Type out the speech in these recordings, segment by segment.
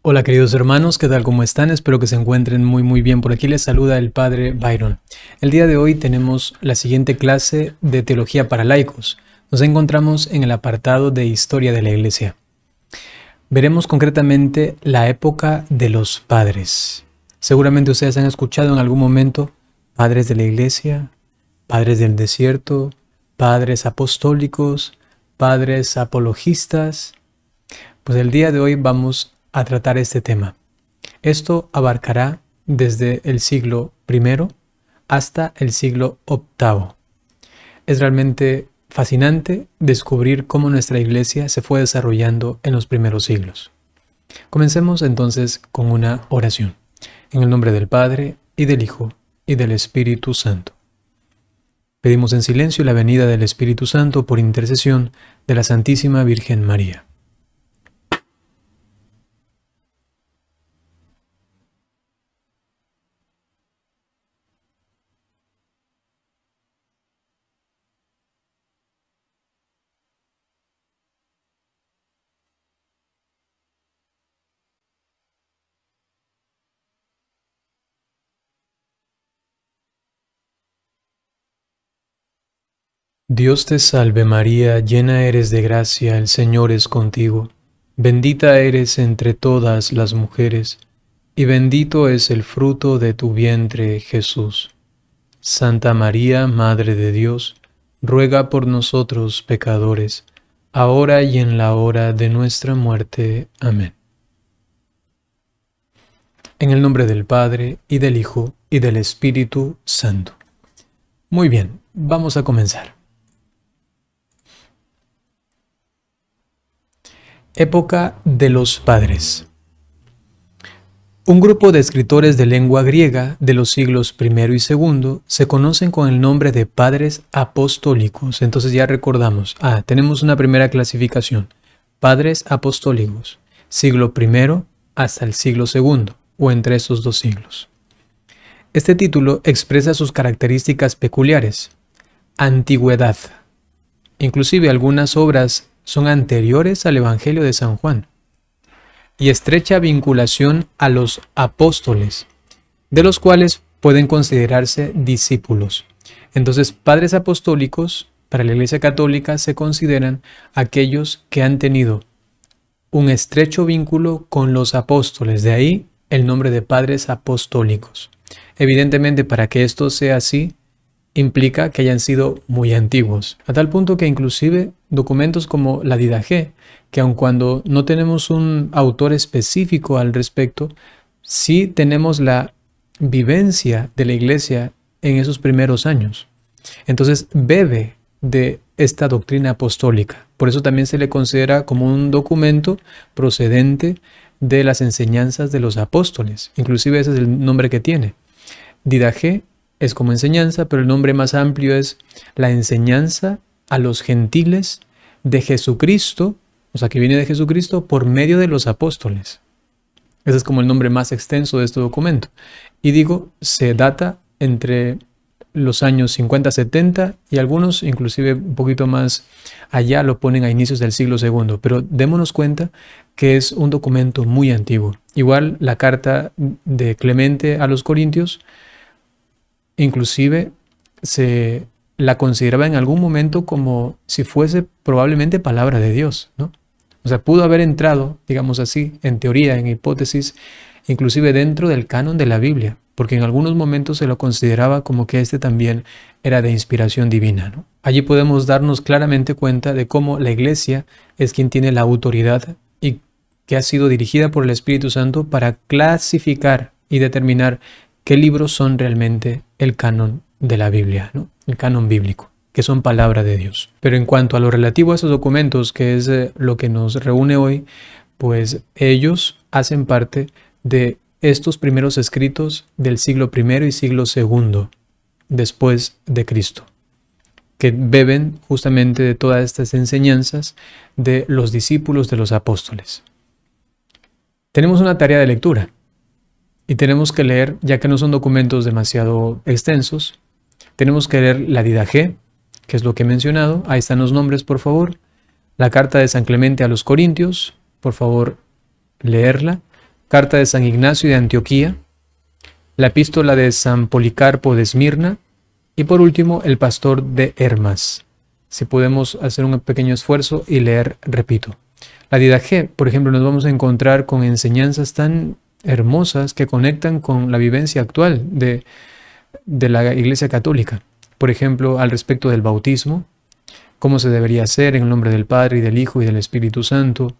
Hola queridos hermanos, ¿qué tal? ¿Cómo están? Espero que se encuentren muy bien. Por aquí les saluda el Padre Byron. El día de hoy tenemos la siguiente clase de Teología para Laicos. Nos encontramos en el apartado de Historia de la Iglesia. Veremos concretamente la época de los padres. Seguramente ustedes han escuchado en algún momento padres de la Iglesia, padres del desierto, padres apostólicos, padres apologistas. Pues el día de hoy vamos a tratar este tema. Esto abarcará desde el siglo I hasta el siglo VIII. Es realmente fascinante descubrir cómo nuestra iglesia se fue desarrollando en los primeros siglos. Comencemos entonces con una oración. En el nombre del Padre, y del Hijo, y del Espíritu Santo. Pedimos en silencio la venida del Espíritu Santo por intercesión de la Santísima Virgen María. Dios te salve María, llena eres de gracia, el Señor es contigo. Bendita eres entre todas las mujeres, y bendito es el fruto de tu vientre, Jesús. Santa María, Madre de Dios, ruega por nosotros pecadores, ahora y en la hora de nuestra muerte. Amén. En el nombre del Padre, y del Hijo, y del Espíritu Santo. Muy bien, vamos a comenzar. Época de los padres. Un grupo de escritores de lengua griega de los siglos I y II se conocen con el nombre de padres apostólicos. Entonces ya recordamos, tenemos una primera clasificación, padres apostólicos, siglo I hasta el siglo II, o entre estos dos siglos. Este título expresa sus características peculiares, antigüedad, inclusive algunas obras son anteriores al Evangelio de San Juan, y estrecha vinculación a los apóstoles, de los cuales pueden considerarse discípulos. Entonces, padres apostólicos para la Iglesia Católica se consideran aquellos que han tenido un estrecho vínculo con los apóstoles, de ahí el nombre de padres apostólicos. Evidentemente, para que esto sea así, implica que hayan sido muy antiguos, a tal punto que inclusive documentos como la Didache, que aun cuando no tenemos un autor específico al respecto, sí tenemos la vivencia de la Iglesia en esos primeros años. Entonces bebe de esta doctrina apostólica. Por eso también se le considera como un documento procedente de las enseñanzas de los apóstoles. Inclusive ese es el nombre que tiene. Didache es como enseñanza, pero el nombre más amplio es la enseñanza a los gentiles de Jesucristo, o sea, que viene de Jesucristo por medio de los apóstoles. Ese es como el nombre más extenso de este documento. Y digo, se data entre los años 50-70 y algunos, inclusive un poquito más allá, lo ponen a inicios del siglo II. Pero démonos cuenta que es un documento muy antiguo. Igual la carta de Clemente a los Corintios, inclusive se la consideraba en algún momento como si fuese probablemente palabra de Dios, ¿no? O sea, pudo haber entrado, digamos así, en teoría, en hipótesis, inclusive dentro del canon de la Biblia, porque en algunos momentos se lo consideraba como que este también era de inspiración divina, ¿no? Allí podemos darnos claramente cuenta de cómo la Iglesia es quien tiene la autoridad y que ha sido dirigida por el Espíritu Santo para clasificar y determinar qué libros son realmente el canon de la Biblia, ¿no? El canon bíblico, que son palabra de Dios. Pero en cuanto a lo relativo a esos documentos, que es lo que nos reúne hoy, pues ellos hacen parte de estos primeros escritos del siglo I y siglo II después de Cristo, que beben justamente de todas estas enseñanzas de los discípulos de los apóstoles. Tenemos una tarea de lectura. Y tenemos que leer, ya que no son documentos demasiado extensos, tenemos que leer la Didache, que es lo que he mencionado. Ahí están los nombres, por favor. La carta de San Clemente a los Corintios, por favor, leerla. carta de San Ignacio de Antioquía, la epístola de San Policarpo de Esmirna y por último el pastor de Hermas. Si podemos hacer un pequeño esfuerzo y leer, repito. La Didaché, por ejemplo, nos vamos a encontrar con enseñanzas tan hermosas que conectan con la vivencia actual de la Iglesia Católica. Por ejemplo, al respecto del bautismo, cómo se debería hacer en el nombre del Padre y del Hijo y del Espíritu Santo.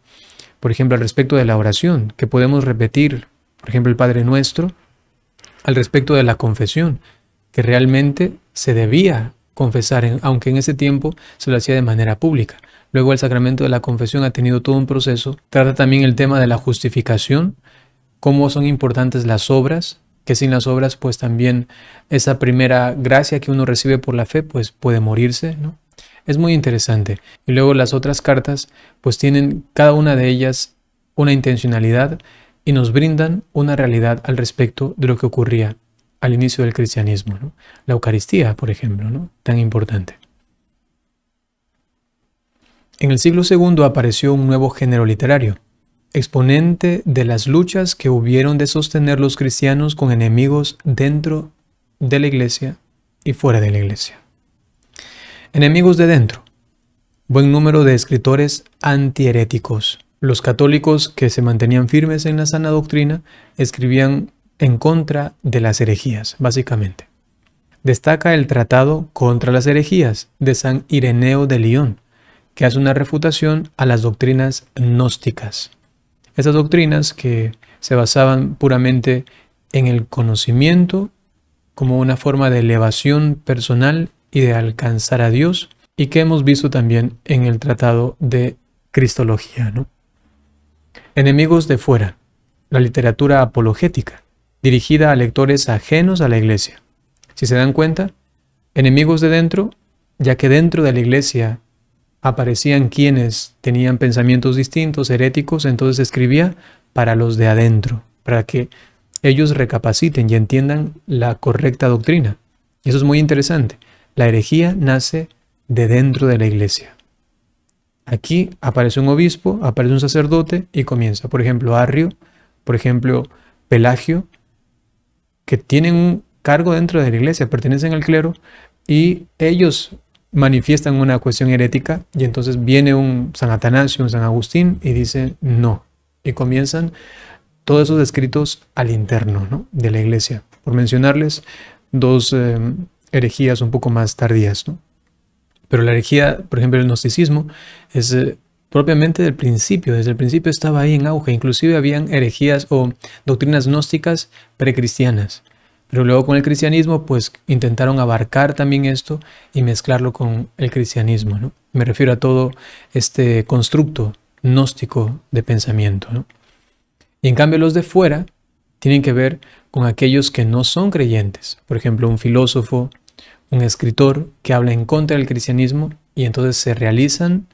Por ejemplo, al respecto de la oración, que podemos repetir, por ejemplo, el Padre Nuestro. Al respecto de la confesión, que realmente se debía confesar, aunque en ese tiempo se lo hacía de manera pública. Luego el sacramento de la confesión ha tenido todo un proceso. Trata también el tema de la justificación, cómo son importantes las obras, que sin las obras pues también esa primera gracia que uno recibe por la fe pues puede morirse, ¿no? Es muy interesante. Y luego las otras cartas pues tienen cada una de ellas una intencionalidad y nos brindan una realidad al respecto de lo que ocurría al inicio del cristianismo, ¿no? La Eucaristía, por ejemplo, ¿no? Tan importante. En el siglo II apareció un nuevo género literario, exponente de las luchas que hubieron de sostener los cristianos con enemigos dentro de la Iglesia y fuera de la Iglesia. Enemigos de dentro. Buen número de escritores antiheréticos. Los católicos que se mantenían firmes en la sana doctrina escribían en contra de las herejías, básicamente. Destaca el Tratado contra las herejías de San Ireneo de Lyon, que hace una refutación a las doctrinas gnósticas. Esas doctrinas que se basaban puramente en el conocimiento como una forma de elevación personal y de alcanzar a Dios, y que hemos visto también en el Tratado de Cristología, ¿no? Enemigos de fuera. La literatura apologética, dirigida a lectores ajenos a la Iglesia. Si se dan cuenta, enemigos de dentro, ya que dentro de la Iglesia aparecían quienes tenían pensamientos distintos, heréticos, entonces escribía para los de adentro, para que ellos recapaciten y entiendan la correcta doctrina. Y eso es muy interesante. La herejía nace de dentro de la Iglesia. Aquí aparece un obispo, aparece un sacerdote y comienza, por ejemplo, Arrio, por ejemplo, Pelagio, que tienen un cargo dentro de la Iglesia, pertenecen al clero y ellos manifiestan una cuestión herética y entonces viene un San Atanasio, un San Agustín y dice no. Y comienzan todos esos escritos al interno, ¿no?, de la Iglesia. Por mencionarles dos herejías un poco más tardías, ¿no? Pero la herejía, por ejemplo, el gnosticismo, es propiamente del principio. Desde el principio estaba ahí en auge. Inclusive habían herejías o doctrinas gnósticas precristianas. Pero luego con el cristianismo, pues intentaron abarcar también esto y mezclarlo con el cristianismo, ¿no? Me refiero a todo este constructo gnóstico de pensamiento, ¿no? Y en cambio los de fuera tienen que ver con aquellos que no son creyentes. Por ejemplo, un filósofo, un escritor que habla en contra del cristianismo y entonces se realizan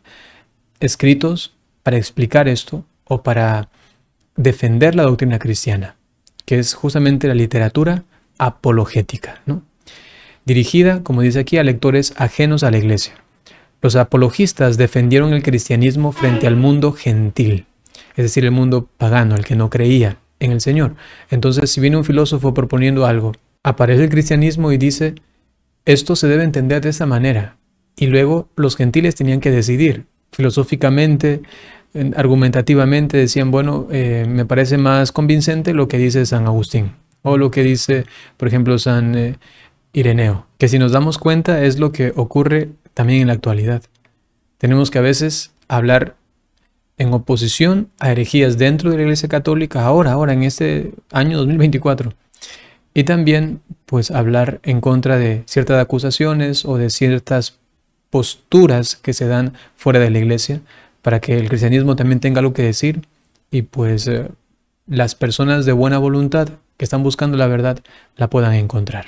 escritos para explicar esto o para defender la doctrina cristiana, que es justamente la literatura apologética, ¿no? Dirigida, como dice aquí, a lectores ajenos a la Iglesia. Los apologistas defendieron el cristianismo frente al mundo gentil, es decir, el mundo pagano, el que no creía en el Señor. Entonces, si viene un filósofo proponiendo algo, aparece el cristianismo y dice, esto se debe entender de esta manera. Y luego los gentiles tenían que decidir filosóficamente, argumentativamente, decían, bueno, me parece más convincente lo que dice San Agustín o lo que dice, por ejemplo, San Ireneo, que si nos damos cuenta es lo que ocurre también en la actualidad. Tenemos que a veces hablar en oposición a herejías dentro de la Iglesia Católica ahora en este año 2024. Y también, pues, hablar en contra de ciertas acusaciones o de ciertas posturas que se dan fuera de la Iglesia para que el cristianismo también tenga algo que decir y, pues, las personas de buena voluntad que están buscando la verdad la puedan encontrar.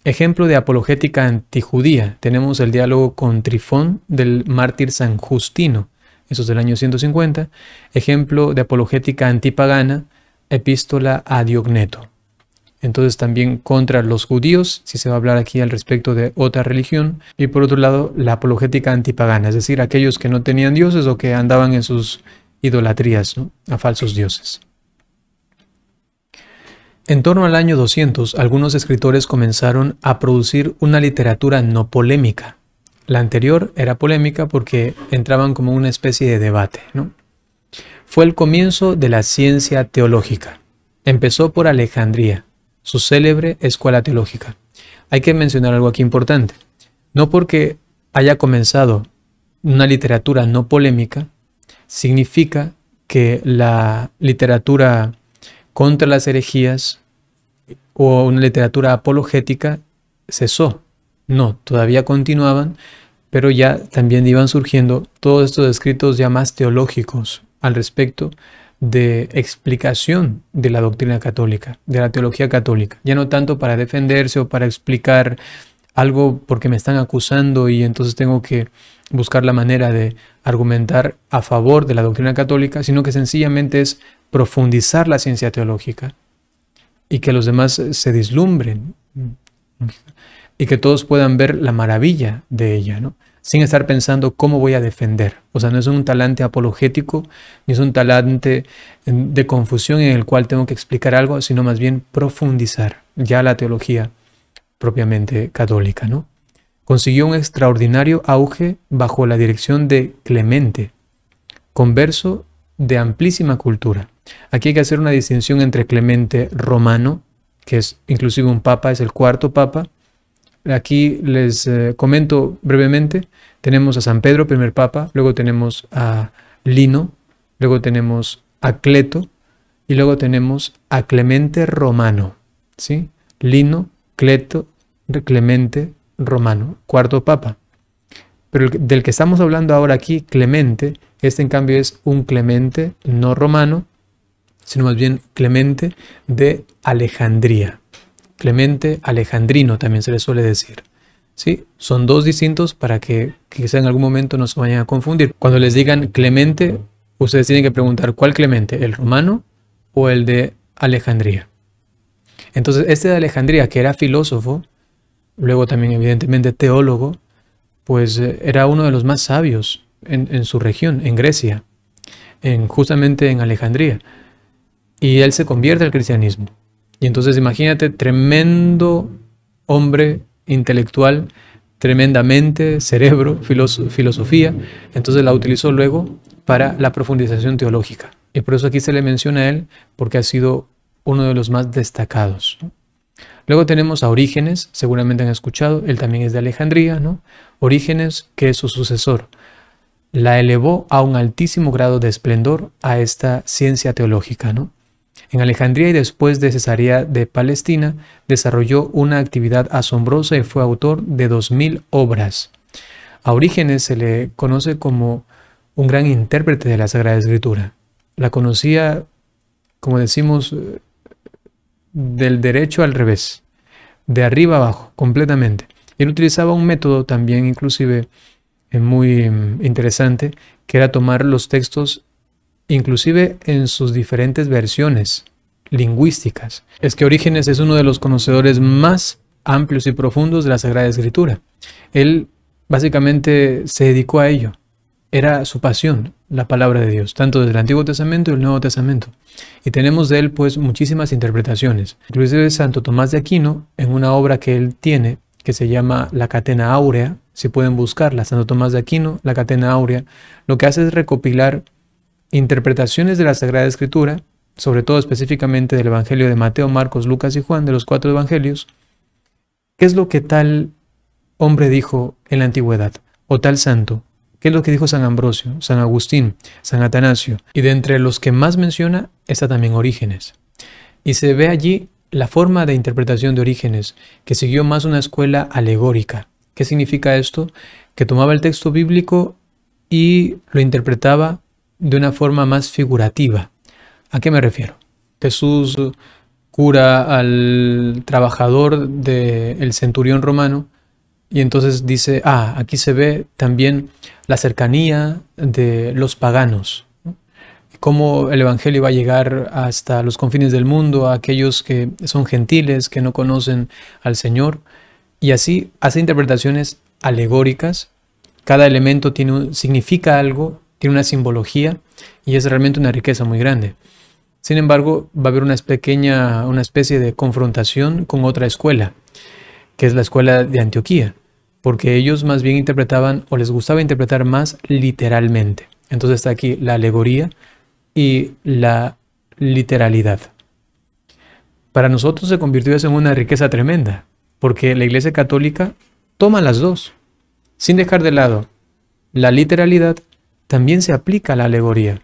Ejemplo de apologética antijudía. Tenemos el diálogo con Trifón del mártir San Justino. Eso es del año 150. Ejemplo de apologética antipagana, epístola a Diogneto. Entonces también contra los judíos, si se va a hablar aquí al respecto de otra religión. Y por otro lado, la apologética antipagana, es decir, aquellos que no tenían dioses o que andaban en sus idolatrías, ¿no?, a falsos dioses. En torno al año 200, algunos escritores comenzaron a producir una literatura no polémica. La anterior era polémica porque entraban como una especie de debate, ¿no? Fue el comienzo de la ciencia teológica. Empezó por Alejandría, su célebre escuela teológica. Hay que mencionar algo aquí importante. No porque haya comenzado una literatura no polémica, significa que la literatura contra las herejías o una literatura apologética cesó. No, todavía continuaban, pero ya también iban surgiendo todos estos escritos ya más teológicos al respecto de explicación de la doctrina católica, de la teología católica. Ya no tanto para defenderse o para explicar algo porque me están acusando y entonces tengo que buscar la manera de argumentar a favor de la doctrina católica, sino que sencillamente es profundizar la ciencia teológica y que los demás se deslumbren y que todos puedan ver la maravilla de ella, ¿no? Sin estar pensando cómo voy a defender. O sea, no es un talante apologético, ni es un talante de confusión en el cual tengo que explicar algo, sino más bien profundizar ya la teología propiamente católica, ¿no? Consiguió un extraordinario auge bajo la dirección de Clemente, converso de amplísima cultura. Aquí hay que hacer una distinción entre Clemente romano, que es inclusive un papa, es el cuarto papa. Aquí les comento brevemente. Tenemos a San Pedro, primer papa, luego tenemos a Lino, luego tenemos a Cleto y luego tenemos a Clemente romano, ¿sí? Lino, Cleto, Clemente romano, cuarto papa. Pero del que estamos hablando ahora aquí, Clemente, este en cambio es un Clemente no romano, sino más bien Clemente de Alejandría. Clemente alejandrino también se le suele decir. ¿Sí? Son dos distintos para que quizá en algún momento no se vayan a confundir. Cuando les digan Clemente, ustedes tienen que preguntar ¿cuál Clemente? ¿El romano o el de Alejandría? Entonces este de Alejandría, que era filósofo, luego también evidentemente teólogo, pues era uno de los más sabios en su región, en Grecia, justamente en Alejandría. Y él se convierte al cristianismo. Y entonces imagínate, tremendo hombre intelectual, tremendamente cerebro, filosofía. Entonces la utilizó luego para la profundización teológica. Y por eso aquí se le menciona a él, porque ha sido uno de los más destacados, ¿no? Luego tenemos a Orígenes, seguramente han escuchado, él también es de Alejandría, ¿no? Orígenes, que es su sucesor, la elevó a un altísimo grado de esplendor a esta ciencia teológica, ¿no? En Alejandría y después de Cesarea de Palestina, desarrolló una actividad asombrosa y fue autor de 2000 obras. A Orígenes se le conoce como un gran intérprete de la Sagrada Escritura. La conocía, como decimos, del derecho al revés, de arriba abajo, completamente. Él utilizaba un método también inclusive muy interesante, que era tomar los textos inclusive en sus diferentes versiones lingüísticas. Es que Orígenes es uno de los conocedores más amplios y profundos de la Sagrada Escritura. Él básicamente se dedicó a ello. Era su pasión, la palabra de Dios, tanto desde el Antiguo Testamento y el Nuevo Testamento. Y tenemos de él pues muchísimas interpretaciones. Inclusive Santo Tomás de Aquino, en una obra que él tiene, que se llama La Catena Áurea, si pueden buscarla, Santo Tomás de Aquino, La Catena Áurea, lo que hace es recopilar interpretaciones de la Sagrada Escritura, sobre todo específicamente del Evangelio de Mateo, Marcos, Lucas y Juan, de los 4 evangelios. ¿Qué es lo que tal hombre dijo en la antigüedad? O tal santo. ¿Qué es lo que dijo San Ambrosio, San Agustín, San Atanasio? Y de entre los que más menciona está también Orígenes. Y se ve allí la forma de interpretación de Orígenes, que siguió más una escuela alegórica. ¿Qué significa esto? Que tomaba el texto bíblico y lo interpretaba de una forma más figurativa. ¿A qué me refiero? Jesús cura al trabajador del centurión romano y entonces dice, aquí se ve también la cercanía de los paganos, ¿no? Cómo el evangelio va a llegar hasta los confines del mundo, a aquellos que son gentiles, que no conocen al Señor, y así hace interpretaciones alegóricas. Cada elemento significa algo, tiene una simbología y es realmente una riqueza muy grande. Sin embargo, va a haber una especie de confrontación con otra escuela, que es la escuela de Antioquía, porque ellos más bien interpretaban o les gustaba interpretar más literalmente. Entonces está aquí la alegoría y la literalidad. Para nosotros se convirtió eso en una riqueza tremenda, porque la Iglesia Católica toma las dos. Sin dejar de lado la literalidad, también se aplica la alegoría.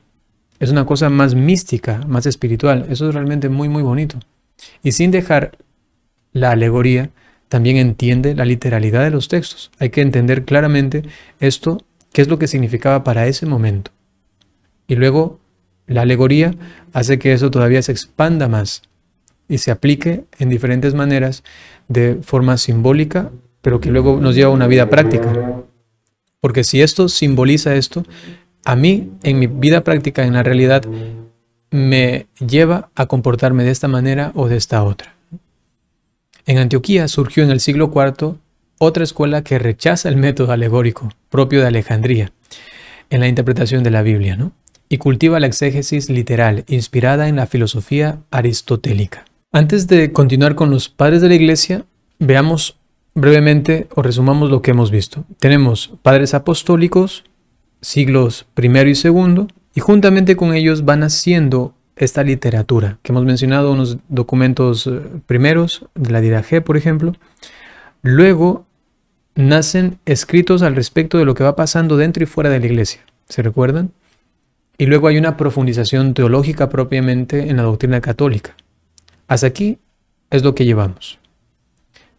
Es una cosa más mística, más espiritual. Eso es realmente muy, muy bonito. Y sin dejar la alegoría, también entiende la literalidad de los textos. Hay que entender claramente esto, qué es lo que significaba para ese momento. Y luego la alegoría hace que eso todavía se expanda más y se aplique en diferentes maneras de forma simbólica, pero que luego nos lleva a una vida práctica. Porque si esto simboliza esto, a mí, en mi vida práctica, en la realidad, me lleva a comportarme de esta manera o de esta otra. En Antioquía surgió en el siglo IV otra escuela que rechaza el método alegórico propio de Alejandría en la interpretación de la Biblia, ¿no? Y cultiva la exégesis literal, inspirada en la filosofía aristotélica. Antes de continuar con los padres de la Iglesia, veamos brevemente o resumamos lo que hemos visto. Tenemos padres apostólicos, siglos I y II, y juntamente con ellos van naciendo esta literatura, que hemos mencionado unos documentos primeros, de la Didache, por ejemplo. Luego nacen escritos al respecto de lo que va pasando dentro y fuera de la Iglesia, ¿se recuerdan? Y luego hay una profundización teológica propiamente en la doctrina católica. Hasta aquí es lo que llevamos.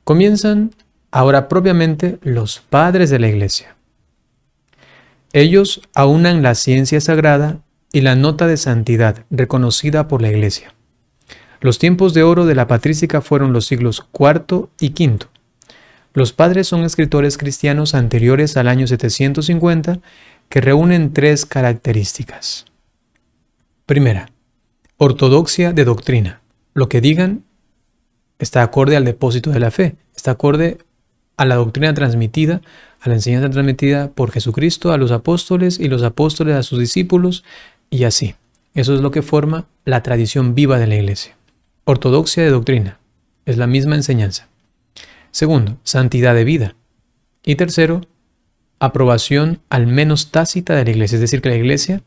Comienzan ahora propiamente los padres de la Iglesia. Ellos aunan la ciencia sagrada y la nota de santidad reconocida por la Iglesia. Los tiempos de oro de la patrística fueron los siglos IV y V. Los padres son escritores cristianos anteriores al año 750 que reúnen tres características. Primera, ortodoxia de doctrina. Lo que digan está acorde al depósito de la fe, está acorde a la doctrina transmitida, a la enseñanza transmitida por Jesucristo a los apóstoles y los apóstoles a sus discípulos y así. Eso es lo que forma la tradición viva de la Iglesia. Ortodoxia de doctrina, es la misma enseñanza. Segundo, santidad de vida. Y tercero, aprobación al menos tácita de la Iglesia, es decir, que la Iglesia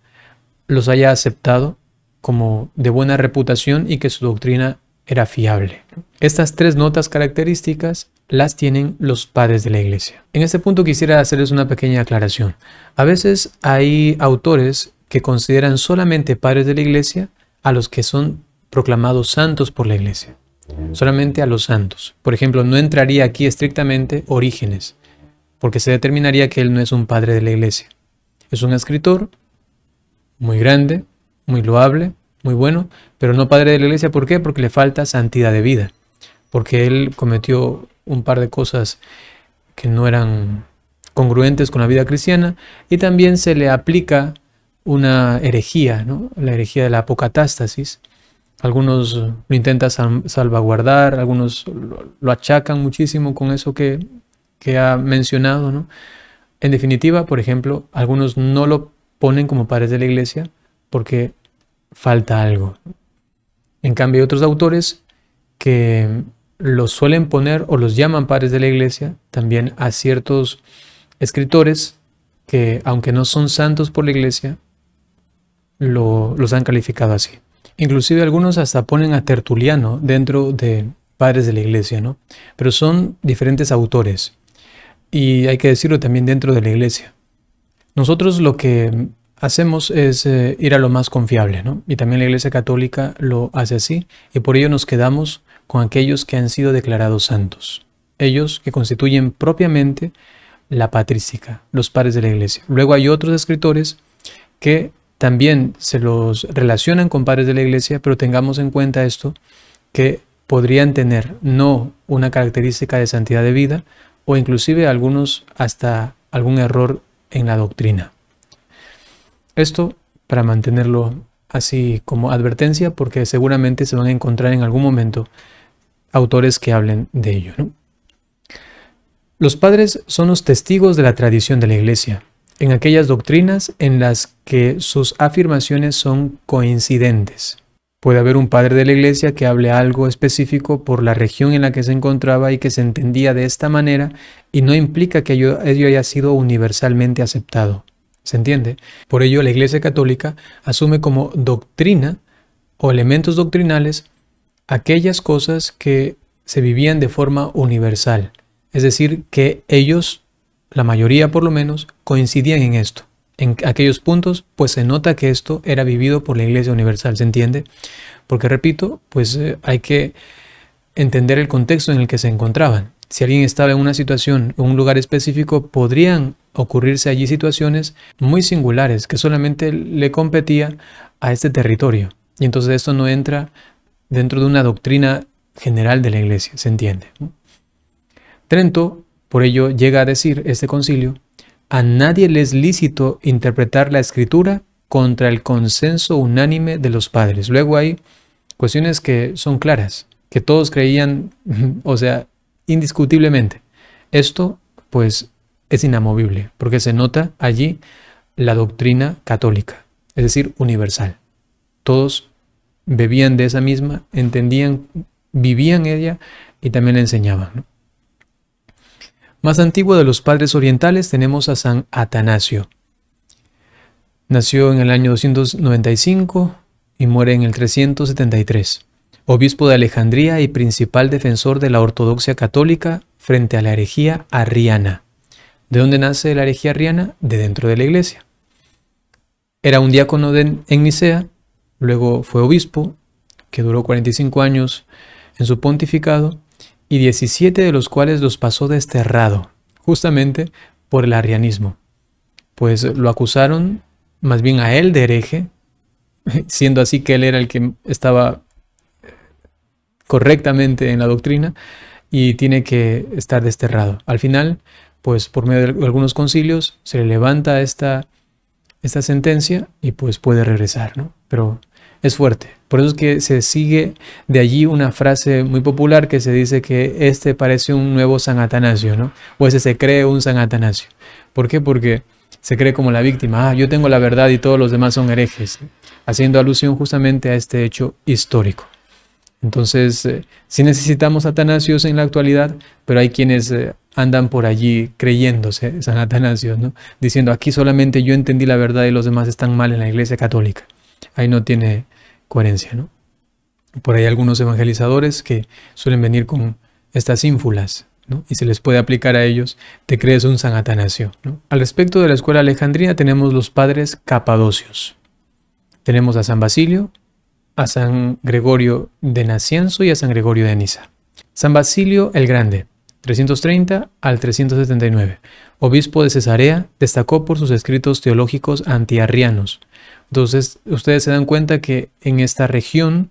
los haya aceptado como de buena reputación y que su doctrina era fiable. Estas tres notas características las tienen los padres de la Iglesia. En este punto quisiera hacerles una pequeña aclaración. A veces hay autores que consideran solamente padres de la Iglesia a los que son proclamados santos por la Iglesia. Solamente a los santos. Por ejemplo, no entraría aquí estrictamente Orígenes, porque se determinaría que él no es un padre de la Iglesia. Es un escritor muy grande, muy loable, muy bueno, pero no padre de la Iglesia. ¿Por qué? Porque le falta santidad de vida, porque él cometió un par de cosas que no eran congruentes con la vida cristiana, y también se le aplica una herejía, ¿no? La herejía de la apocatástasis. Algunos lo intentan salvaguardar, algunos lo achacan muchísimo con eso que ha mencionado, ¿no? En definitiva, por ejemplo, algunos no lo ponen como padres de la Iglesia porque falta algo. En cambio, hay otros autores que los suelen poner o los llaman padres de la Iglesia también a ciertos escritores que, aunque no son santos por la Iglesia, los han calificado así. Inclusive algunos hasta ponen a Tertuliano dentro de padres de la Iglesia, ¿no? Pero son diferentes autores y hay que decirlo también dentro de la Iglesia. Nosotros lo que hacemos es ir a lo más confiable, ¿no? Y también la Iglesia Católica lo hace así, y por ello nos quedamos con aquellos que han sido declarados santos. Ellos que constituyen propiamente la patrística, los padres de la Iglesia. Luego hay otros escritores que también se los relacionan con padres de la Iglesia, pero tengamos en cuenta esto, que podrían tener no una característica de santidad de vida, o inclusive algunos hasta algún error en la doctrina. Esto para mantenerlo así como advertencia, porque seguramente se van a encontrar en algún momento autores que hablen de ello, ¿no? Los padres son los testigos de la tradición de la Iglesia, en aquellas doctrinas en las que sus afirmaciones son coincidentes. Puede haber un padre de la iglesia que hable algo específico por la región en la que se encontraba y que se entendía de esta manera, y no implica que ello haya sido universalmente aceptado. ¿Se entiende? Por ello, la Iglesia Católica asume como doctrina o elementos doctrinales aquellas cosas que se vivían de forma universal. Es decir, que ellos, la mayoría por lo menos, coincidían en esto. En aquellos puntos, pues se nota que esto era vivido por la Iglesia Universal, ¿se entiende? Porque, repito, pues hay que entender el contexto en el que se encontraban. Si alguien estaba en una situación, en un lugar específico, podrían ocurrirse allí situaciones muy singulares que solamente le competía a este territorio. Y entonces esto no entra dentro de una doctrina general de la Iglesia, ¿se entiende? Trento, por ello, llega a decir este concilio: a nadie le es lícito interpretar la Escritura contra el consenso unánime de los padres. Luego hay cuestiones que son claras, que todos creían, o sea, indiscutiblemente. Esto, pues, es inamovible, porque se nota allí la doctrina católica, es decir, universal. Todos bebían de esa misma, entendían, vivían ella y también la enseñaban, ¿no? Más antiguo de los padres orientales tenemos a San Atanasio. Nació en el año 295 y muere en el 373. Obispo de Alejandría y principal defensor de la ortodoxia católica frente a la herejía arriana. ¿De dónde nace la herejía arriana? De dentro de la iglesia. Era un diácono en Nicea, luego fue obispo, que duró 45 años en su pontificado, y 17 de los cuales los pasó desterrado, justamente por el arrianismo. Pues lo acusaron más bien a él de hereje, siendo así que él era el que estaba correctamente en la doctrina y tiene que estar desterrado. Al final, pues por medio de algunos concilios se le levanta esta sentencia y pues puede regresar, ¿no? Pero es fuerte. Por eso es que se sigue de allí una frase muy popular que se dice que este parece un nuevo San Atanasio, ¿no? O ese se cree un San Atanasio. ¿Por qué? Porque se cree como la víctima. Yo tengo la verdad y todos los demás son herejes, haciendo alusión justamente a este hecho histórico. Entonces, sí necesitamos Atanasios en la actualidad, pero hay quienes andan por allí creyéndose San Atanasio, ¿no? Diciendo, aquí solamente yo entendí la verdad y los demás están mal en la Iglesia Católica. Ahí no tiene coherencia, ¿no? Por ahí hay algunos evangelizadores que suelen venir con estas ínfulas, ¿no? Y se les puede aplicar a ellos: te crees un San Atanasio, ¿no? Al respecto de la escuela alejandrina tenemos los padres capadocios. Tenemos a San Basilio, a San Gregorio de Nacianzo y a San Gregorio de Niza. San Basilio el Grande, 330 al 379, obispo de Cesarea, destacó por sus escritos teológicos antiarrianos. Entonces, ustedes se dan cuenta que en esta región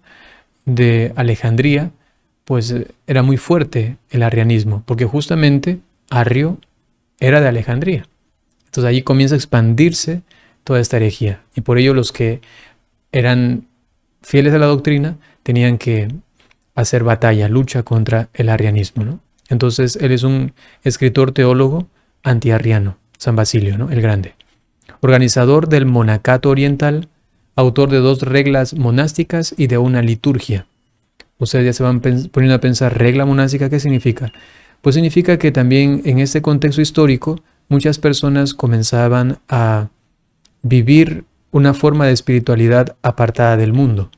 de Alejandría, pues era muy fuerte el arrianismo, porque justamente Arrio era de Alejandría. Entonces allí comienza a expandirse toda esta herejía, y por ello los que eran fieles a la doctrina tenían que hacer batalla, lucha contra el arrianismo, ¿no? Entonces él es un escritor teólogo antiarriano, San Basilio, ¿no? El Grande. Organizador del monacato oriental, autor de 2 reglas monásticas y de una liturgia. Ustedes ya se van poniendo a pensar, ¿regla monástica qué significa? Pues significa que también en este contexto histórico muchas personas comenzaban a vivir una forma de espiritualidad apartada del mundo.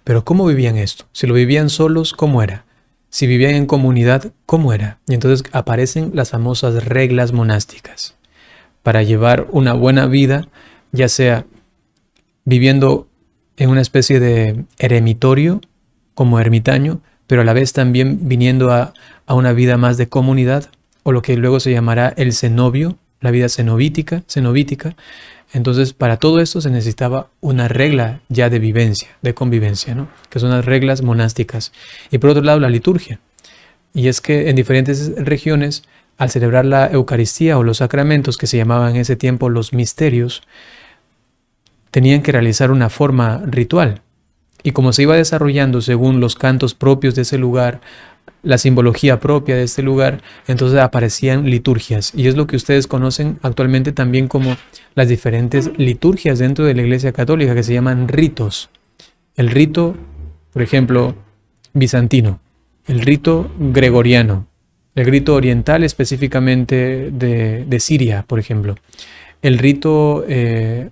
Pero ¿cómo vivían esto? Si lo vivían solos, ¿cómo era? Si vivían en comunidad, ¿cómo era? Y entonces aparecen las famosas reglas monásticas para llevar una buena vida, ya sea viviendo en una especie de eremitorio como ermitaño, pero a la vez también viniendo a una vida más de comunidad, o lo que luego se llamará el cenobio, la vida cenobítica. Entonces, para todo esto se necesitaba una regla ya de vivencia, de convivencia, ¿no? Que son las reglas monásticas. Y por otro lado, la liturgia. Y es que en diferentes regiones, al celebrar la Eucaristía o los sacramentos, que se llamaban en ese tiempo los misterios, tenían que realizar una forma ritual. Y como se iba desarrollando según los cantos propios de ese lugar, la simbología propia de este lugar, entonces aparecían liturgias. Y es lo que ustedes conocen actualmente también como las diferentes liturgias dentro de la Iglesia Católica, que se llaman ritos. el rito, por ejemplo, bizantino, el rito gregoriano, el rito oriental específicamente de Siria, por ejemplo, el rito en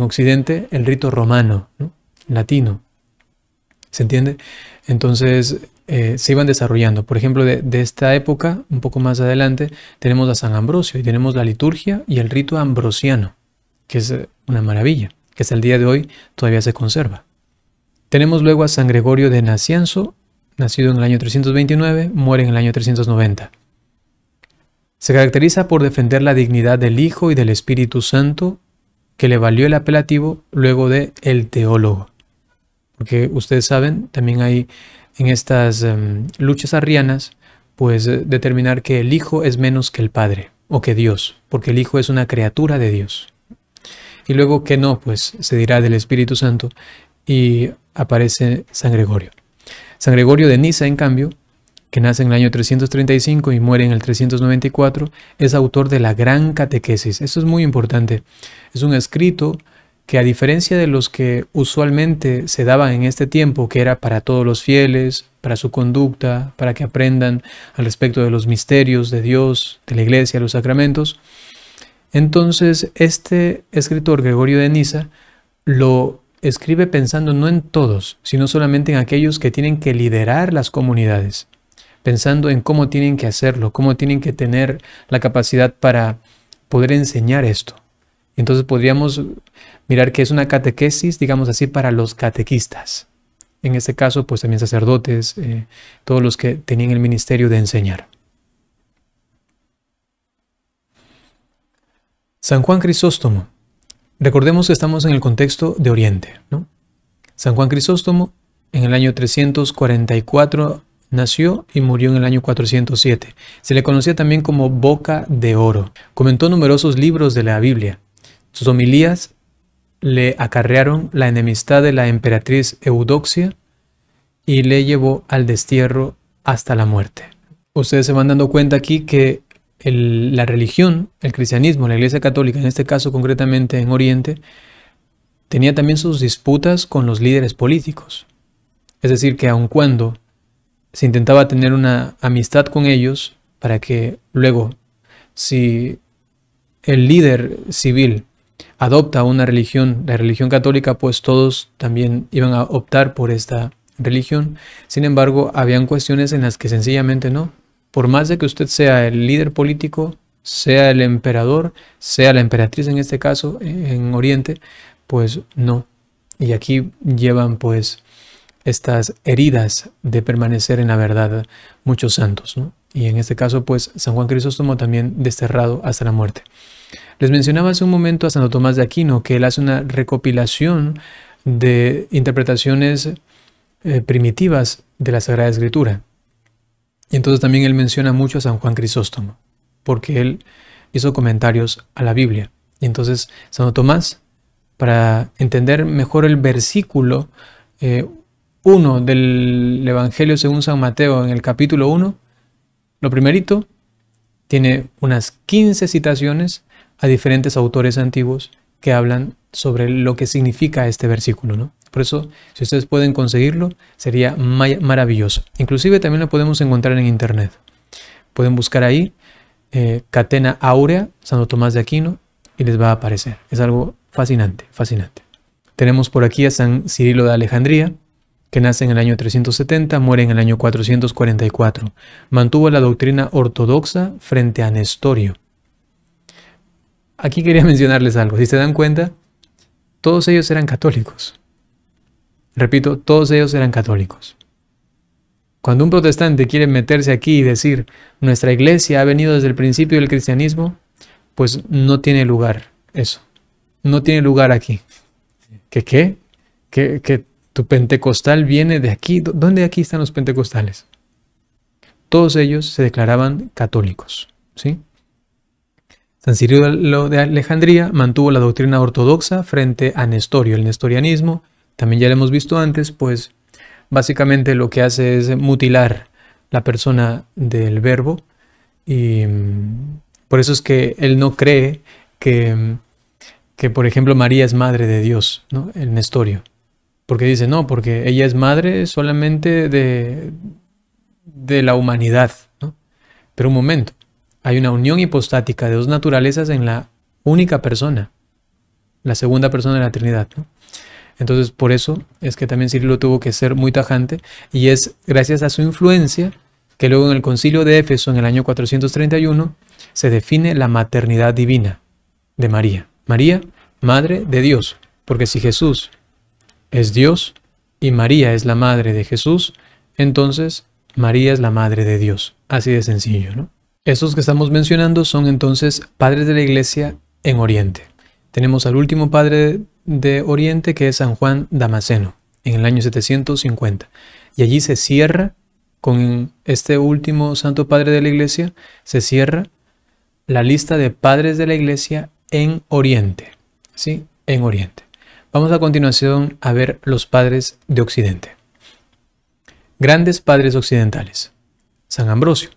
Occidente, el rito romano, ¿no? Latino, ¿se entiende? Entonces se iban desarrollando. Por ejemplo, de esta época, un poco más adelante, tenemos a San Ambrosio y tenemos la liturgia y el rito ambrosiano, que es una maravilla, que hasta el día de hoy todavía se conserva. Tenemos luego a San Gregorio de Nacianzo, nacido en el año 329, muere en el año 390. Se caracteriza por defender la dignidad del Hijo y del Espíritu Santo, que le valió el apelativo luego de el teólogo. Porque ustedes saben, también hay en estas luchas arrianas, pues determinar que el Hijo es menos que el Padre o que Dios, porque el Hijo es una criatura de Dios. Y luego que no, pues se dirá del Espíritu Santo y aparece San Gregorio. San Gregorio de Niza, en cambio, que nace en el año 335 y muere en el 394, es autor de la Gran Catequesis. Esto es muy importante. Es un escrito que, a diferencia de los que usualmente se daban en este tiempo, que era para todos los fieles, para su conducta, para que aprendan al respecto de los misterios de Dios, de la Iglesia, los sacramentos, entonces este escritor, Gregorio de Niza, lo escribe pensando no en todos, sino solamente en aquellos que tienen que liderar las comunidades, pensando en cómo tienen que hacerlo, cómo tienen que tener la capacidad para poder enseñar esto. Entonces podríamos mirar que es una catequesis, digamos así, para los catequistas. En este caso, pues también sacerdotes, todos los que tenían el ministerio de enseñar. San Juan Crisóstomo. Recordemos que estamos en el contexto de Oriente, ¿no? San Juan Crisóstomo en el año 344 nació y murió en el año 407. Se le conocía también como Boca de Oro. Comentó numerosos libros de la Biblia. Sus homilías le acarrearon la enemistad de la emperatriz Eudoxia y le llevó al destierro hasta la muerte. Ustedes se van dando cuenta aquí que la religión, el cristianismo, la Iglesia Católica, en este caso concretamente en Oriente, tenía también sus disputas con los líderes políticos. Es decir, que aun cuando se intentaba tener una amistad con ellos, para que luego, si el líder civil adopta una religión, la religión católica, pues todos también iban a optar por esta religión. Sin embargo, habían cuestiones en las que sencillamente no. Por más de que usted sea el líder político, sea el emperador, sea la emperatriz en este caso, en Oriente, pues no. Y aquí llevan pues estas heridas de permanecer en la verdad muchos santos, ¿no? Y en este caso pues San Juan Crisóstomo también desterrado hasta la muerte. Les mencionaba hace un momento a Santo Tomás de Aquino, que él hace una recopilación de interpretaciones primitivas de la Sagrada Escritura. Y entonces también él menciona mucho a San Juan Crisóstomo, porque él hizo comentarios a la Biblia. Y entonces Santo Tomás, para entender mejor el versículo 1 del Evangelio según San Mateo en el capítulo 1, lo primerito, tiene unas 15 citaciones a diferentes autores antiguos que hablan sobre lo que significa este versículo, ¿no? Por eso, si ustedes pueden conseguirlo, sería maravilloso. Inclusive también lo podemos encontrar en internet. Pueden buscar ahí Catena Áurea, Santo Tomás de Aquino, y les va a aparecer. Es algo fascinante, fascinante. Tenemos por aquí a San Cirilo de Alejandría, que nace en el año 370, muere en el año 444. Mantuvo la doctrina ortodoxa frente a Nestorio. Aquí quería mencionarles algo. Si se dan cuenta, todos ellos eran católicos. Repito, todos ellos eran católicos. Cuando un protestante quiere meterse aquí y decir nuestra iglesia ha venido desde el principio del cristianismo, pues no tiene lugar eso. No tiene lugar aquí. ¿Qué? ¿Que tu pentecostal viene de aquí? ¿Dónde aquí están los pentecostales? Todos ellos se declaraban católicos, ¿sí? San Cirilo de Alejandría mantuvo la doctrina ortodoxa frente a Nestorio, el nestorianismo. También ya lo hemos visto antes, pues básicamente lo que hace es mutilar la persona del verbo y por eso es que él no cree que por ejemplo María es madre de Dios, ¿no? El Nestorio. Porque dice, no, porque ella es madre solamente de la humanidad, ¿no? Pero un momento, hay una unión hipostática de dos naturalezas en la única persona, la segunda persona de la Trinidad, ¿no? Entonces, por eso es que también Cirilo tuvo que ser muy tajante, y es gracias a su influencia que luego en el Concilio de Éfeso, en el año 431, se define la maternidad divina de María. María, madre de Dios, porque si Jesús es Dios y María es la madre de Jesús, entonces María es la madre de Dios. Así de sencillo, ¿no? Estos que estamos mencionando son entonces padres de la Iglesia en Oriente. Tenemos al último padre de Oriente, que es San Juan Damasceno, en el año 750. Y allí se cierra, con este último santo padre de la Iglesia, se cierra la lista de padres de la Iglesia en Oriente. ¿Sí? En Oriente. Vamos a continuación a ver los padres de Occidente. Grandes padres occidentales. San Ambrosio.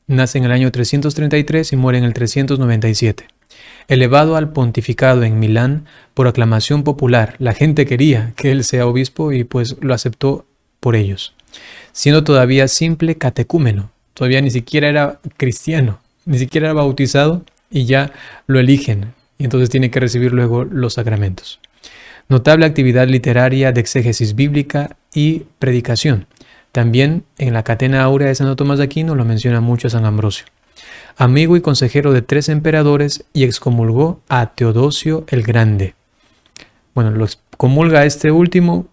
Nace en el año 333 y muere en el 397. Elevado al pontificado en Milán por aclamación popular, la gente quería que él sea obispo y pues lo aceptó por ellos. Siendo todavía simple catecúmeno, todavía ni siquiera era cristiano, ni siquiera era bautizado y ya lo eligen y entonces tiene que recibir luego los sacramentos. Notable actividad literaria de exégesis bíblica y predicación. También en la Catena Áurea de Santo Tomás de Aquino lo menciona mucho San Ambrosio. Amigo y consejero de 3 emperadores y excomulgó a Teodosio el Grande. Bueno, lo excomulga a este último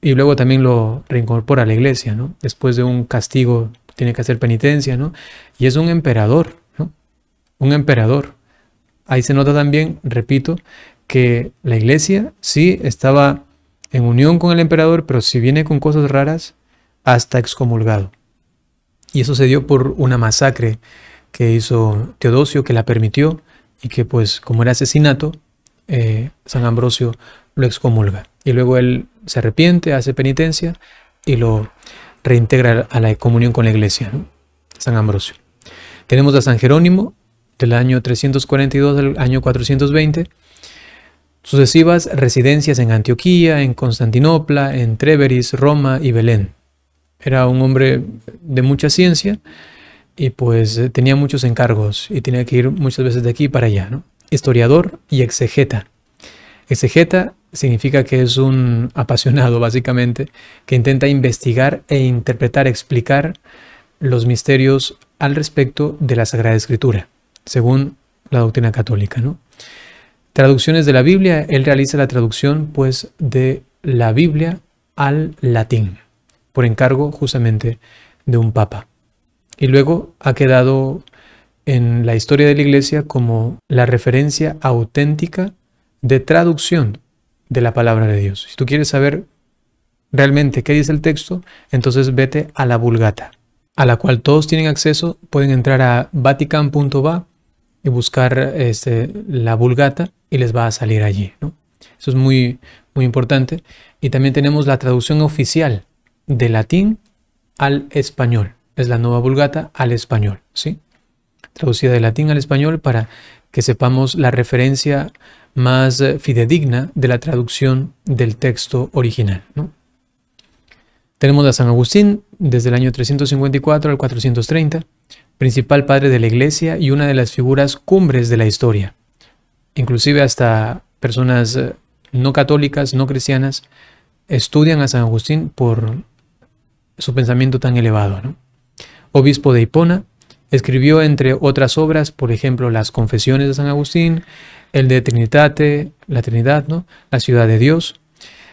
y luego también lo reincorpora a la iglesia, ¿no? Después de un castigo tiene que hacer penitencia, ¿no? Y es un emperador, ¿no? Un emperador. Ahí se nota también, repito, que la iglesia sí estaba en unión con el emperador, pero si viene con cosas raras, hasta excomulgado. Y eso se dio por una masacre que hizo Teodosio, que la permitió, y que pues como era asesinato, San Ambrosio lo excomulga. Y luego él se arrepiente, hace penitencia y lo reintegra a la comunión con la iglesia, ¿no? San Ambrosio. Tenemos a San Jerónimo, del año 342 al año 420, sucesivas residencias en Antioquía, en Constantinopla, en Tréveris, Roma y Belén. Era un hombre de mucha ciencia y pues tenía muchos encargos y tenía que ir muchas veces de aquí para allá, ¿no? Historiador y exegeta. Exegeta significa que es un apasionado, básicamente, que intenta investigar e interpretar, explicar los misterios al respecto de la Sagrada Escritura, según la doctrina católica, ¿no? Traducciones de la Biblia. Él realiza la traducción, pues, de la Biblia al latín, por encargo justamente de un papa. Y luego ha quedado en la historia de la Iglesia como la referencia auténtica de traducción de la palabra de Dios. Si tú quieres saber realmente qué dice el texto, entonces vete a la Vulgata, a la cual todos tienen acceso. Pueden entrar a vatican.va y buscar la Vulgata y les va a salir allí, ¿no? Eso es muy, muy importante. Y también tenemos la traducción oficial de latín al español. Es la Nueva Vulgata al español, ¿sí? Traducida de latín al español para que sepamos la referencia más fidedigna de la traducción del texto original, ¿no? Tenemos a San Agustín desde el año 354 al 430, principal padre de la Iglesia y una de las figuras cumbres de la historia. Inclusive hasta personas no católicas, no cristianas, estudian a San Agustín por su pensamiento tan elevado, ¿no? Obispo de Hipona, escribió entre otras obras, por ejemplo, las Confesiones de San Agustín, el de Trinitate, la Trinidad, ¿no? La Ciudad de Dios.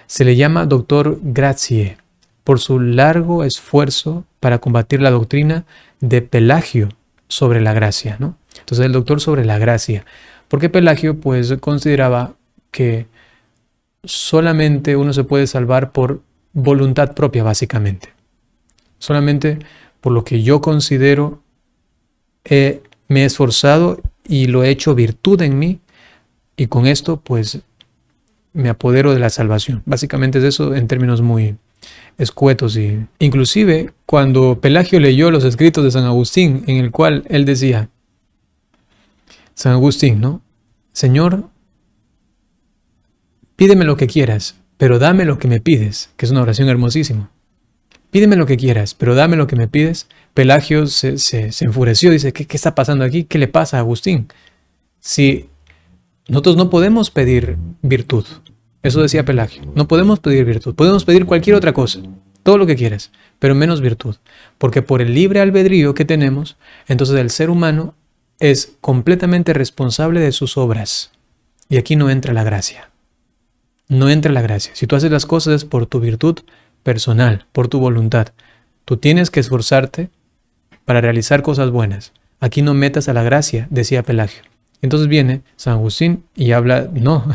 Se le llama Doctor Gratiae por su largo esfuerzo para combatir la doctrina de Pelagio sobre la gracia, ¿no? Entonces el doctor sobre la gracia. Porque Pelagio pues consideraba que solamente uno se puede salvar por voluntad propia, básicamente. Solamente por lo que yo considero me he esforzado y lo he hecho virtud en mí, y con esto pues me apodero de la salvación. Básicamente es eso en términos muy escuetos. Y inclusive cuando Pelagio leyó los escritos de San Agustín, en el cual él decía, San Agustín, ¿no? Señor, pídeme lo que quieras, pero dame lo que me pides, que es una oración hermosísima. Pídeme lo que quieras, pero dame lo que me pides. Pelagio se enfureció, dice, ¿qué está pasando aquí? ¿Qué le pasa a Agustín? Si nosotros no podemos pedir virtud, eso decía Pelagio, no podemos pedir virtud, podemos pedir cualquier otra cosa, todo lo que quieras, pero menos virtud, porque por el libre albedrío que tenemos, entonces el ser humano es completamente responsable de sus obras, y aquí no entra la gracia, no entra la gracia. Si tú haces las cosas por tu virtud personal, por tu voluntad, tú tienes que esforzarte para realizar cosas buenas. Aquí no metas a la gracia, decía Pelagio. Entonces viene San Agustín y habla, no,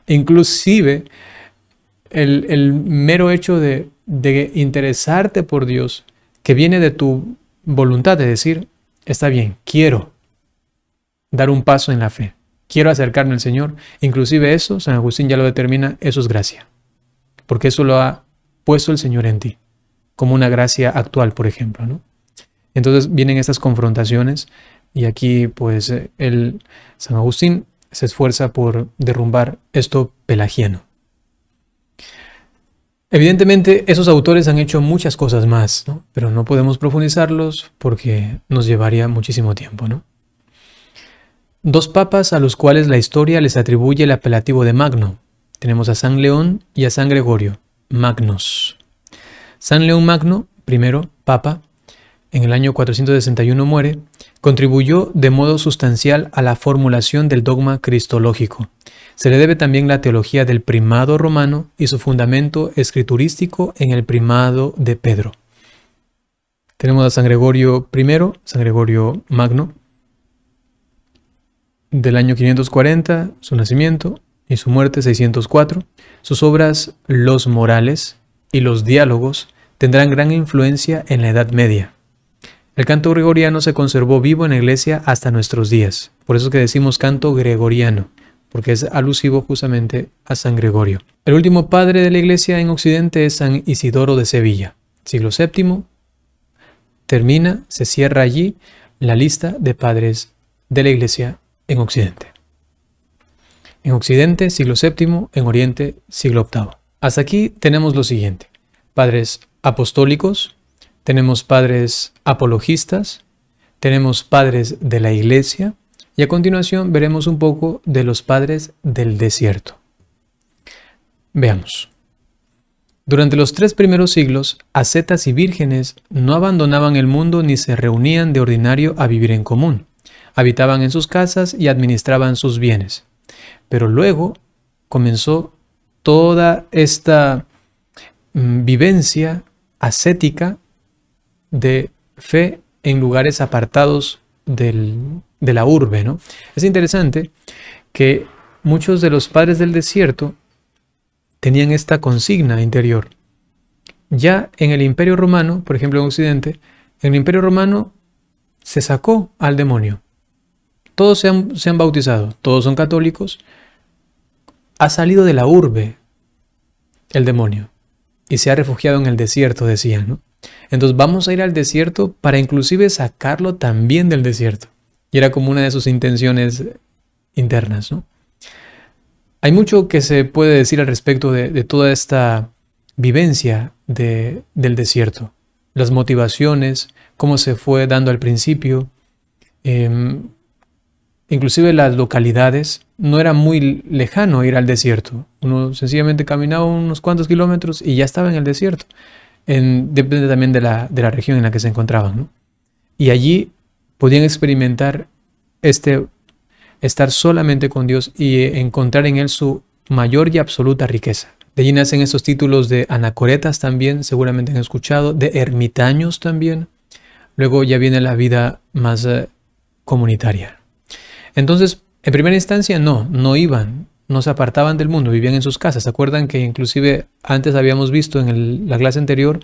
inclusive el mero hecho de interesarte por Dios, que viene de tu voluntad, de decir, está bien, quiero dar un paso en la fe, quiero acercarme al Señor, inclusive eso, San Agustín ya lo determina, eso es gracia, porque eso lo ha puesto el Señor en ti, como una gracia actual, por ejemplo, ¿no? Entonces vienen estas confrontaciones y aquí pues San Agustín se esfuerza por derrumbar esto pelagiano. Evidentemente esos autores han hecho muchas cosas más, ¿no? Pero no podemos profundizarlos porque nos llevaría muchísimo tiempo, ¿no? Dos papas a los cuales la historia les atribuye el apelativo de Magno. Tenemos a San León y a San Gregorio, Magnos. San León Magno, primero papa, en el año 461 muere, contribuyó de modo sustancial a la formulación del dogma cristológico. Se le debe también la teología del primado romano y su fundamento escriturístico en el primado de Pedro. Tenemos a San Gregorio I, San Gregorio Magno, del año 540, su nacimiento, y su muerte 604. Sus obras Los Morales y Los Diálogos tendrán gran influencia en la Edad Media. El canto gregoriano se conservó vivo en la Iglesia hasta nuestros días. Por eso es que decimos canto gregoriano, porque es alusivo justamente a San Gregorio. El último padre de la Iglesia en Occidente es San Isidoro de Sevilla. Siglo VII se cierra allí la lista de padres de la Iglesia en Occidente. En Occidente, siglo VII, en Oriente, siglo VIII. Hasta aquí tenemos lo siguiente: padres apostólicos, tenemos padres apologistas, tenemos padres de la Iglesia, y a continuación veremos un poco de los padres del desierto. Veamos. Durante los 3 primeros siglos, ascetas y vírgenes no abandonaban el mundo ni se reunían de ordinario a vivir en común. Habitaban en sus casas y administraban sus bienes. Pero luego comenzó toda esta vivencia ascética de fe en lugares apartados de la urbe, ¿no? Es interesante que muchos de los padres del desierto tenían esta consigna interior. Ya en el Imperio Romano, por ejemplo en Occidente, en el Imperio Romano se sacó al demonio. Todos se han bautizado, todos son católicos. Ha salido de la urbe el demonio y se ha refugiado en el desierto, decían, ¿no? Entonces vamos a ir al desierto para inclusive sacarlo también del desierto. Y era como una de sus intenciones internas, ¿no? Hay mucho que se puede decir al respecto de toda esta vivencia del desierto. Las motivaciones, cómo se fue dando al principio. Inclusive las localidades, no era muy lejano ir al desierto. Uno sencillamente caminaba unos cuantos kilómetros y ya estaba en el desierto. Depende también de la región en la que se encontraban, ¿no? Y allí podían experimentar estar solamente con Dios y encontrar en Él su mayor y absoluta riqueza. De allí nacen estos títulos de anacoretas también, seguramente han escuchado, de ermitaños también. Luego ya viene la vida más comunitaria. Entonces, en primera instancia no iban, no se apartaban del mundo, vivían en sus casas. ¿Se acuerdan que inclusive antes habíamos visto en la clase anterior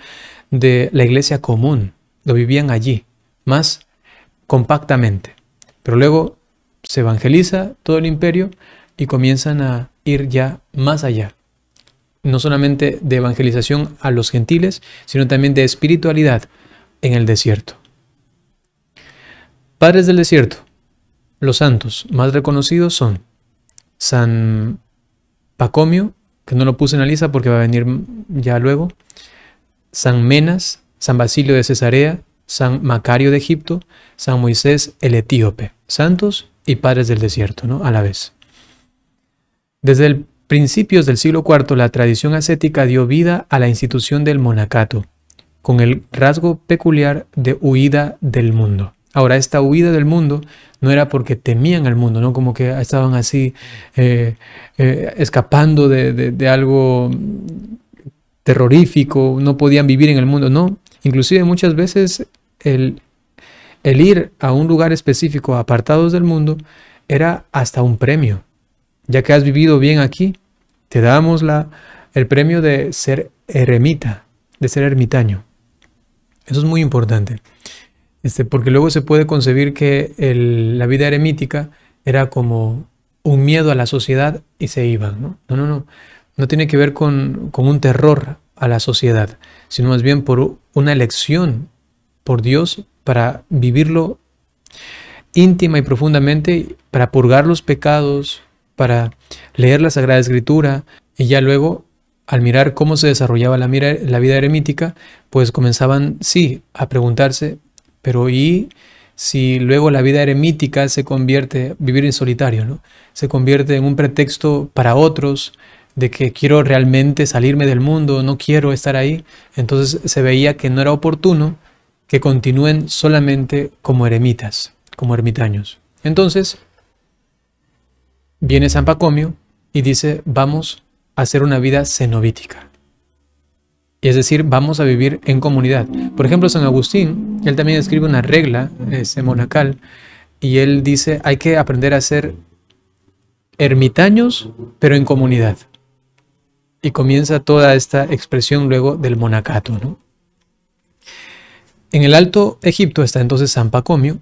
de la iglesia común? Lo vivían allí, más compactamente. Pero luego se evangeliza todo el imperio y comienzan a ir ya más allá. No solamente de evangelización a los gentiles, sino también de espiritualidad en el desierto. Padres del desierto. Los santos más reconocidos son San Pacomio que no lo puse en la lista porque va a venir ya luego. San Menas, San Basilio de Cesarea, San Macario de Egipto, San Moisés el Etíope, santos y padres del desierto, ¿no? A la vez. Desde el principios del siglo IV, la tradición ascética dio vida a la institución del monacato, con el rasgo peculiar de huida del mundo. Ahora, esta huida del mundo no era porque temían al mundo, ¿no? Como que estaban así escapando de algo terrorífico, no podían vivir en el mundo, no. Inclusive muchas veces el ir a un lugar específico apartados del mundo era hasta un premio. Ya que has vivido bien aquí, te damos el premio de ser eremita, de ser ermitaño. Eso es muy importante, porque luego se puede concebir que la vida eremítica era como un miedo a la sociedad y se iban, ¿no? No. No tiene que ver con un terror a la sociedad, sino más bien por una elección por Dios para vivirlo íntima y profundamente, para purgar los pecados, para leer la Sagrada Escritura, y ya luego, al mirar cómo se desarrollaba la vida eremítica, pues comenzaban, sí, a preguntarse, pero ¿y si luego la vida eremítica se convierte, vivir en solitario, ¿no? Se convierte en un pretexto para otros, de que quiero realmente salirme del mundo, no quiero estar ahí? Entonces se veía que no era oportuno que continúen solamente como eremitas, como ermitaños. Entonces viene San Pacomio y dice, vamos a hacer una vida cenobítica. Es decir, vamos a vivir en comunidad. Por ejemplo, San Agustín, él también escribe una regla monacal, y él dice, hay que aprender a ser ermitaños, pero en comunidad. Y comienza toda esta expresión luego del monacato, ¿no? En el Alto Egipto está entonces San Pacomio,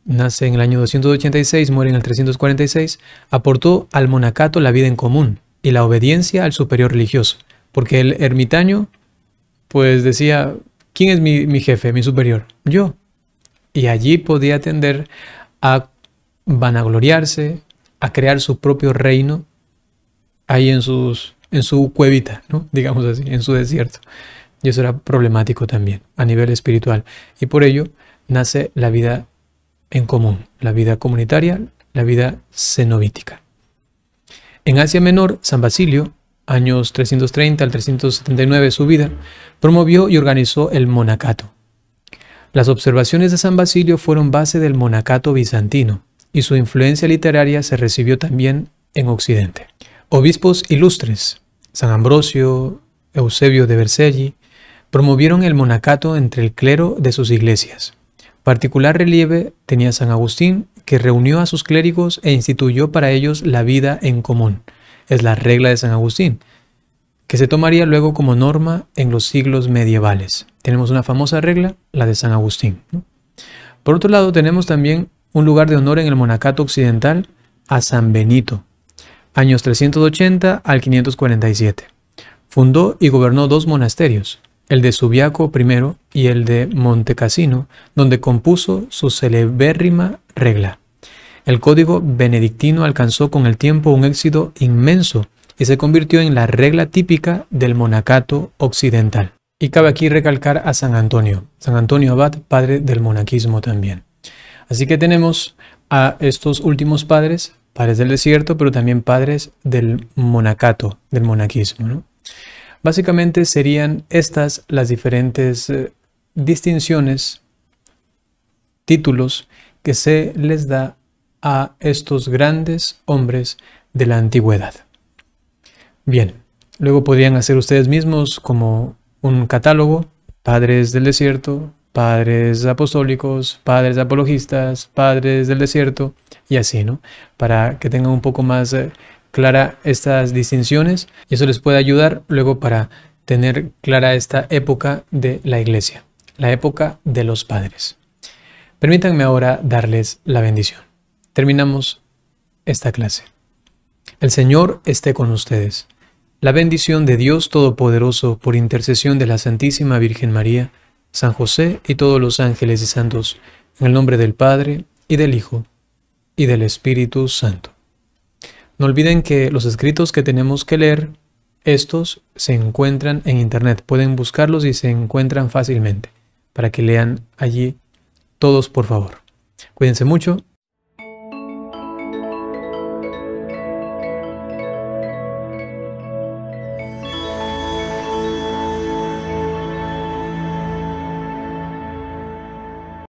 nace en el año 286, muere en el 346, aportó al monacato la vida en común y la obediencia al superior religioso, porque el ermitaño pues decía, ¿quién es mi jefe, mi superior? Yo. Y allí podía tender a vanagloriarse, a crear su propio reino, ahí en su cuevita, ¿no? Digamos así, en su desierto. Y eso era problemático también a nivel espiritual. Y por ello nace la vida en común, la vida comunitaria, la vida cenobítica. En Asia Menor, San Basilio, años 330 al 379 de su vida, promovió y organizó el monacato. Las observaciones de San Basilio fueron base del monacato bizantino, y su influencia literaria se recibió también en Occidente. Obispos ilustres, San Ambrosio, Eusebio de Vercelli, promovieron el monacato entre el clero de sus iglesias. Particular relieve tenía San Agustín, que reunió a sus clérigos e instituyó para ellos la vida en común. Es la regla de San Agustín, que se tomaría luego como norma en los siglos medievales. Tenemos una famosa regla, la de San Agustín, ¿no? Por otro lado, tenemos también un lugar de honor en el monacato occidental a San Benito, años 380 al 547. Fundó y gobernó dos monasterios, el de Subiaco I y el de Montecassino, donde compuso su celebérrima regla. El código benedictino alcanzó con el tiempo un éxito inmenso y se convirtió en la regla típica del monacato occidental. Y cabe aquí recalcar a San Antonio Abad, padre del monaquismo también. Así que tenemos a estos últimos padres del desierto, pero también padres del monacato, del monaquismo, ¿no? Básicamente serían estas las diferentes distinciones, títulos que se les da a estos grandes hombres de la antigüedad. Bien, luego podrían hacer ustedes mismos como un catálogo: padres del desierto, padres apostólicos, padres apologistas, padres del desierto, y así, ¿no? Para que tengan un poco más clara estas distinciones, y eso les puede ayudar luego para tener clara esta época de la Iglesia, la época de los padres. Permítanme ahora darles la bendición. Terminamos esta clase. El Señor esté con ustedes. La bendición de Dios Todopoderoso, por intercesión de la Santísima Virgen María, San José y todos los ángeles y santos, en el nombre del Padre, y del Hijo, y del Espíritu Santo. No olviden que los escritos que tenemos que leer Estos se encuentran en internet, pueden buscarlos y se encuentran fácilmente para que lean allí todos, por favor. Cuídense mucho